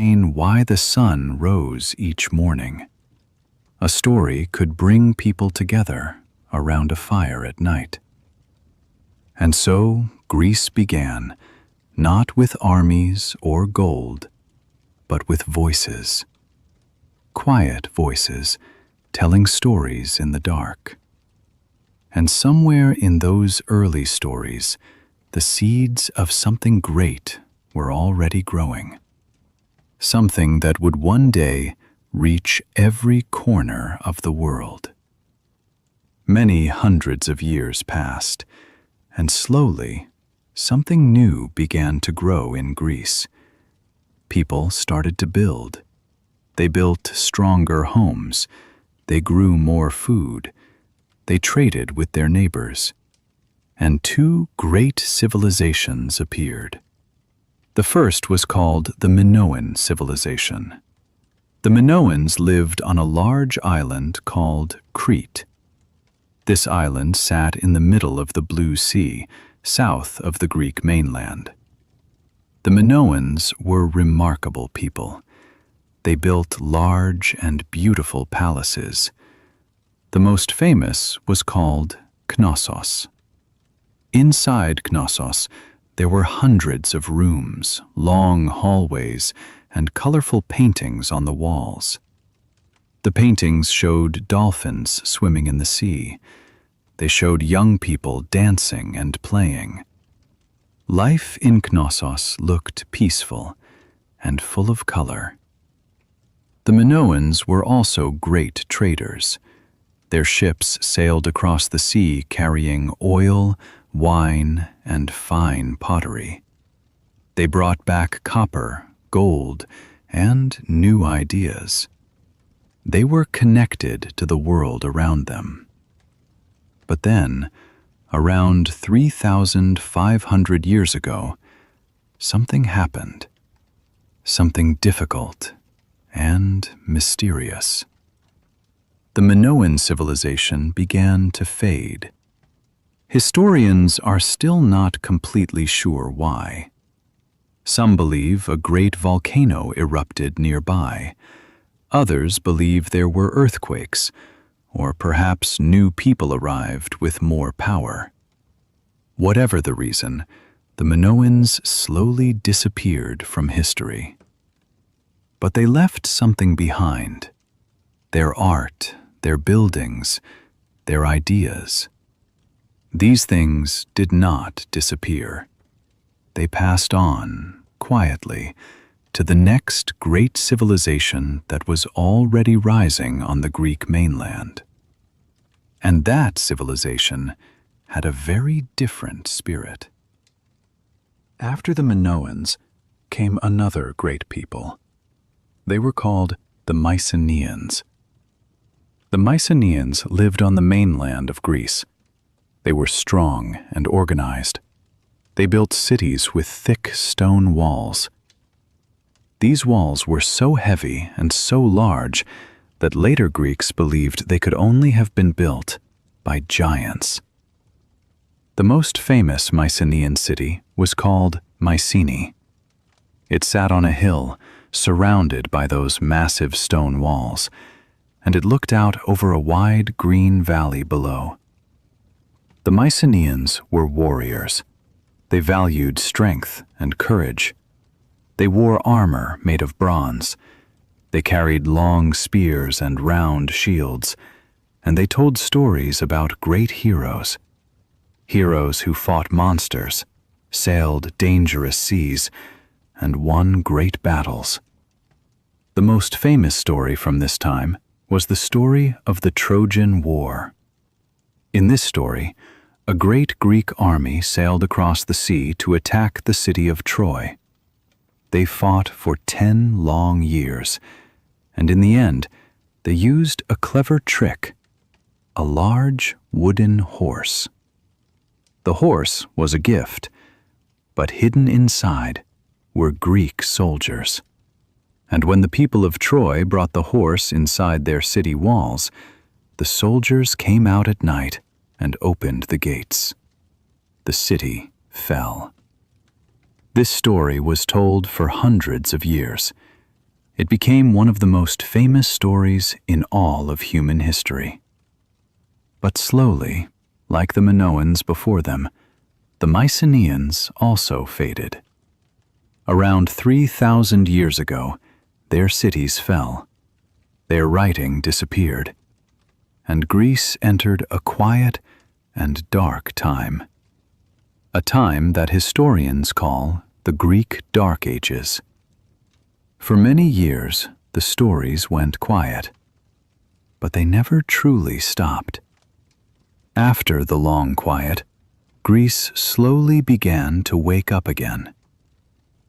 why the sun rose each morning. A story could bring people together around a fire at night. And so Greece began, not with armies or gold, but with voices. Quiet voices telling stories in the dark. And somewhere in those early stories, the seeds of something great were already growing. Something that would one day reach every corner of the world. Many hundreds of years passed, and slowly, something new began to grow in Greece. People started to build. They built stronger homes. They grew more food. They traded with their neighbors. And two great civilizations appeared. The first was called the Minoan civilization. The Minoans lived on a large island called Crete. This island sat in the middle of the Blue Sea, south of the Greek mainland. The Minoans were remarkable people. They built large and beautiful palaces. The most famous was called Knossos. Inside Knossos, there were hundreds of rooms, long hallways, and colorful paintings on the walls. The paintings showed dolphins swimming in the sea. They showed young people dancing and playing. Life in Knossos looked peaceful and full of color. The Minoans were also great traders. Their ships sailed across the sea carrying oil, wine, and fine pottery. They brought back copper, gold, and new ideas. They were connected to the world around them. But then, around 3,500 years ago, something happened. Something difficult and mysterious. The Minoan civilization began to fade. Historians are still not completely sure why. Some believe a great volcano erupted nearby. Others believe there were earthquakes, or perhaps new people arrived with more power. Whatever the reason, the Minoans slowly disappeared from history. But they left something behind. Their art, their buildings, their ideas. These things did not disappear. They passed on, quietly, to the next great civilization that was already rising on the Greek mainland. And that civilization had a very different spirit. After the Minoans came another great people. They were called the Mycenaeans. The Mycenaeans lived on the mainland of Greece. They were strong and organized. They built cities with thick stone walls. These walls were so heavy and so large that later Greeks believed they could only have been built by giants. The most famous Mycenaean city was called Mycenae. It sat on a hill, surrounded by those massive stone walls, and it looked out over a wide green valley below. The Mycenaeans were warriors. They valued strength and courage. They wore armor made of bronze. They carried long spears and round shields, and they told stories about great heroes. Heroes who fought monsters, sailed dangerous seas, and won great battles. The most famous story from this time was the story of the Trojan War. In this story, a great Greek army sailed across the sea to attack the city of Troy. They fought for 10 long years, and in the end, they used a clever trick, a large wooden horse. The horse was a gift, but hidden inside were Greek soldiers. And when the people of Troy brought the horse inside their city walls, the soldiers came out at night and opened the gates. The city fell. This story was told for hundreds of years. It became one of the most famous stories in all of human history. But slowly, like the Minoans before them, the Mycenaeans also faded. Around 3,000 years ago, their cities fell, their writing disappeared, and Greece entered a quiet and dark time. A time that historians call the Greek Dark Ages. For many years, the stories went quiet, but they never truly stopped. After the long quiet, Greece slowly began to wake up again.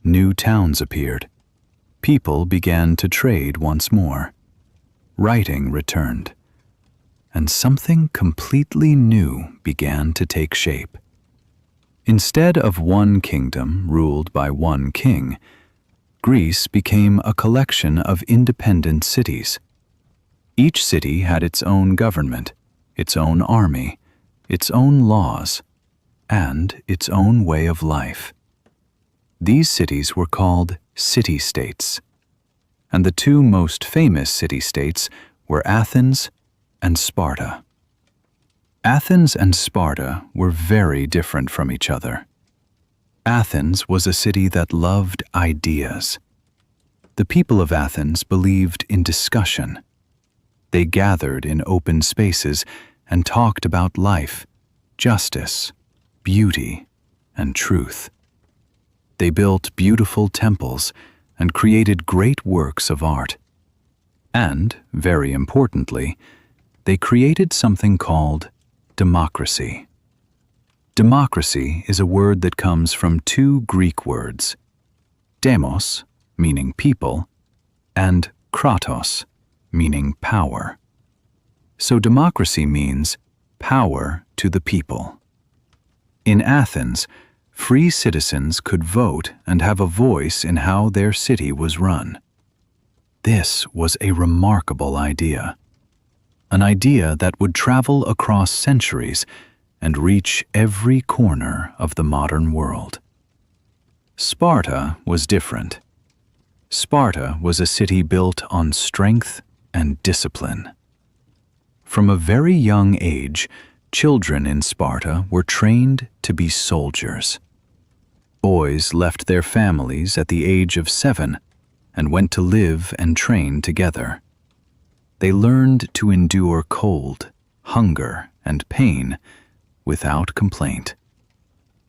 New towns appeared. People began to trade once more. Writing returned. And something completely new began to take shape. Instead of one kingdom ruled by one king, Greece became a collection of independent cities. Each city had its own government, its own army, its own laws, and its own way of life. These cities were called city-states, and the two most famous city-states were Athens and Sparta. Athens and Sparta were very different from each other. Athens was a city that loved ideas. The people of Athens believed in discussion. They gathered in open spaces and talked about life, justice, beauty, and truth. They built beautiful temples and created great works of art. And, very importantly, they created something called democracy. Democracy is a word that comes from two Greek words, demos, meaning people, and kratos, meaning power. So democracy means power to the people. In Athens, free citizens could vote and have a voice in how their city was run. This was a remarkable idea. An idea that would travel across centuries and reach every corner of the modern world. Sparta was different. Sparta was a city built on strength and discipline. From a very young age, children in Sparta were trained to be soldiers. Boys left their families at the age of 7 and went to live and train together. They learned to endure cold, hunger, and pain without complaint.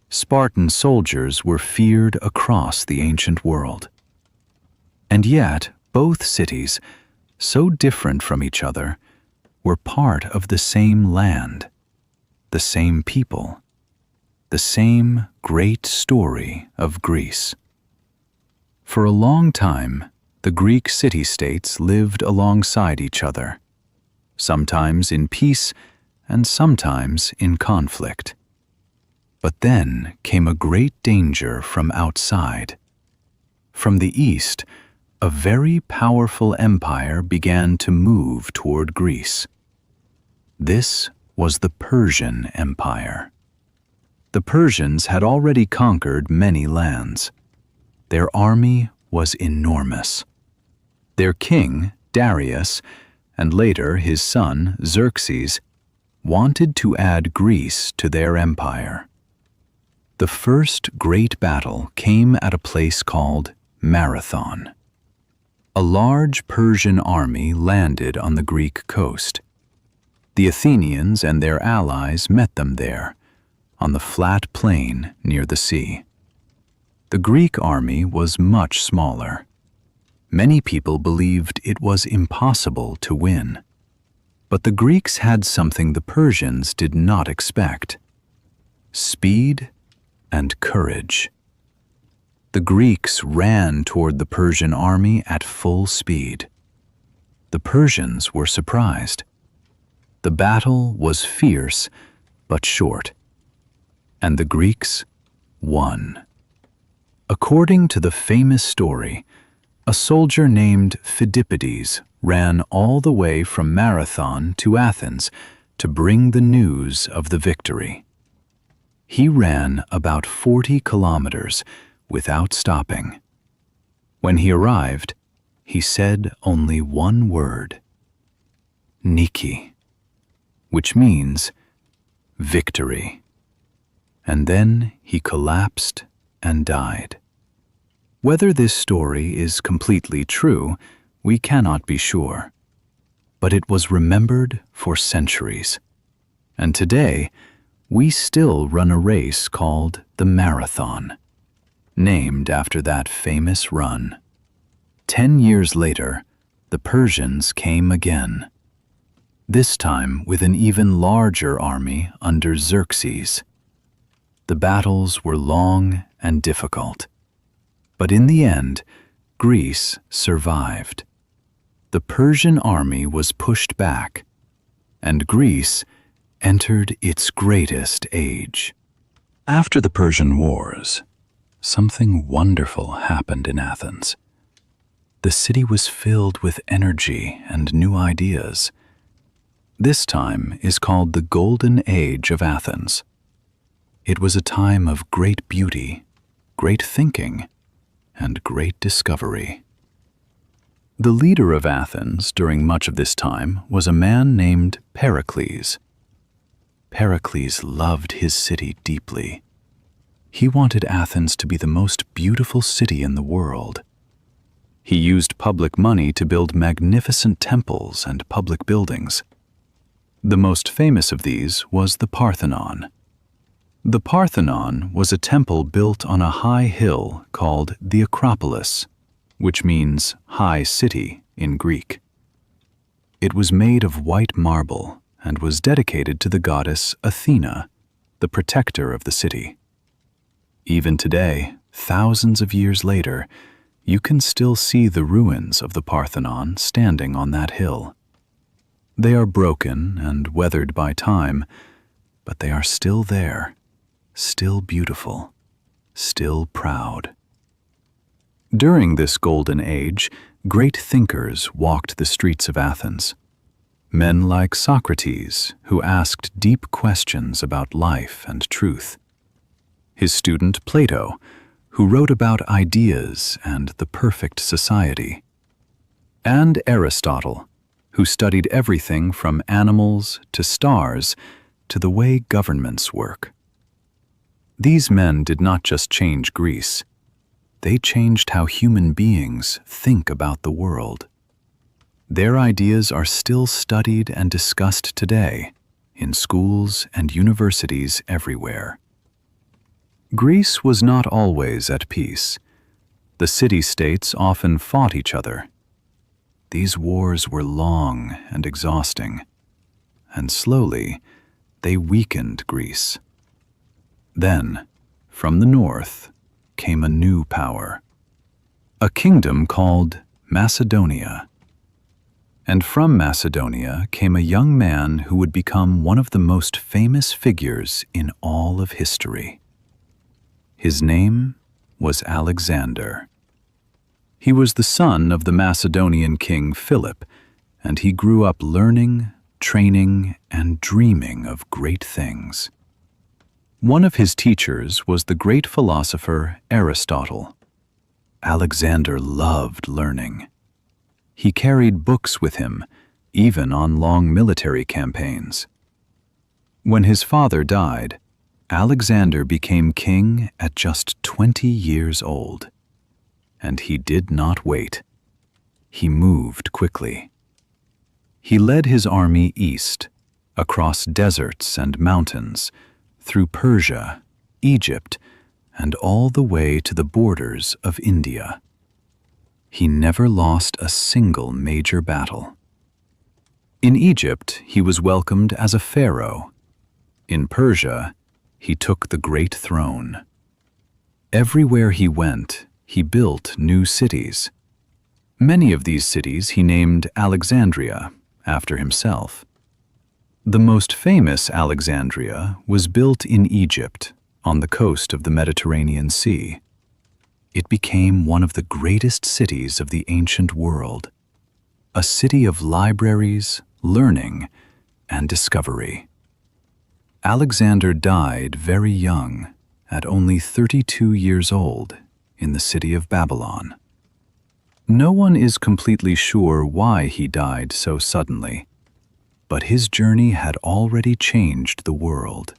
Spartan soldiers were feared across the ancient world. And yet, both cities, so different from each other, were part of the same land, the same people, the same great story of Greece. For a long time, the Greek city-states lived alongside each other, sometimes in peace and sometimes in conflict. But then came a great danger from outside. From the east, a very powerful empire began to move toward Greece. This was the Persian Empire. The Persians had already conquered many lands. Their army was enormous. Their king, Darius, and later his son, Xerxes, wanted to add Greece to their empire. The first great battle came at a place called Marathon. A large Persian army landed on the Greek coast. The Athenians and their allies met them there, on the flat plain near the sea. The Greek army was much smaller. Many people believed it was impossible to win. But the Greeks had something the Persians did not expect: speed and courage. The Greeks ran toward the Persian army at full speed. The Persians were surprised. The battle was fierce but short, and the Greeks won. According to the famous story, a soldier named Phidippides ran all the way from Marathon to Athens to bring the news of the victory. He ran about 40 kilometers without stopping. When he arrived, he said only one word, Nike, which means victory. And then he collapsed and died. Whether this story is completely true, we cannot be sure. But it was remembered for centuries. And today, we still run a race called the Marathon, named after that famous run. 10 years later, the Persians came again, this time with an even larger army under Xerxes. The battles were long and difficult, but in the end, Greece survived. The Persian army was pushed back, and Greece entered its greatest age. After the Persian Wars, something wonderful happened in Athens. The city was filled with energy and new ideas. This time is called the Golden Age of Athens. It was a time of great beauty, great thinking, and great discovery. The leader of Athens during much of this time was a man named Pericles. Pericles loved his city deeply. He wanted Athens to be the most beautiful city in the world. He used public money to build magnificent temples and public buildings. The most famous of these was the Parthenon. The Parthenon was a temple built on a high hill called the Acropolis, which means high city in Greek. It was made of white marble and was dedicated to the goddess Athena, the protector of the city. Even today, thousands of years later, you can still see the ruins of the Parthenon standing on that hill. They are broken and weathered by time, but they are still there, still beautiful, still proud. During this golden age, great thinkers walked the streets of Athens. Men like Socrates, who asked deep questions about life and truth. His student Plato, who wrote about ideas and the perfect society. And Aristotle, who studied everything from animals to stars to the way governments work. These men did not just change Greece. They changed how human beings think about the world. Their ideas are still studied and discussed today in schools and universities everywhere. Greece was not always at peace. The city-states often fought each other. These wars were long and exhausting, and slowly they weakened Greece. Then, from the north, came a new power, a kingdom called Macedonia. And from Macedonia came a young man who would become one of the most famous figures in all of history. His name was Alexander. He was the son of the Macedonian king Philip, and he grew up learning, training, and dreaming of great things. One of his teachers was the great philosopher Aristotle. Alexander loved learning. He carried books with him, even on long military campaigns. When his father died, Alexander became king at just 20 years old. And he did not wait. He moved quickly. He led his army east, across deserts and mountains, through Persia, Egypt, and all the way to the borders of India. He never lost a single major battle. In Egypt, he was welcomed as a pharaoh. In Persia, he took the great throne. Everywhere he went, he built new cities. Many of these cities he named Alexandria, after himself. The most famous Alexandria was built in Egypt, on the coast of the Mediterranean Sea. It became one of the greatest cities of the ancient world, a city of libraries, learning, and discovery. Alexander died very young, at only 32 years old, in the city of Babylon. No one is completely sure why he died so suddenly, but his journey had already changed the world.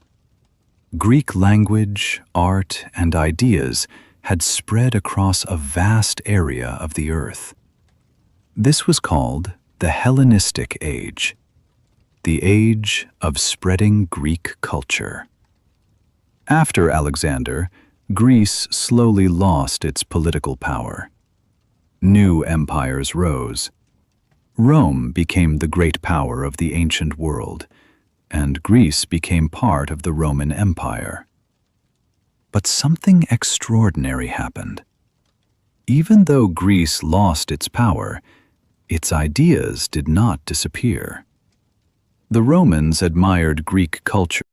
Greek language, art, and ideas had spread across a vast area of the earth. This was called the Hellenistic Age, the age of spreading Greek culture. After Alexander, Greece slowly lost its political power. New empires rose. Rome became the great power of the ancient world, and Greece became part of the Roman Empire. But something extraordinary happened. Even though Greece lost its power, its ideas did not disappear. The Romans admired Greek culture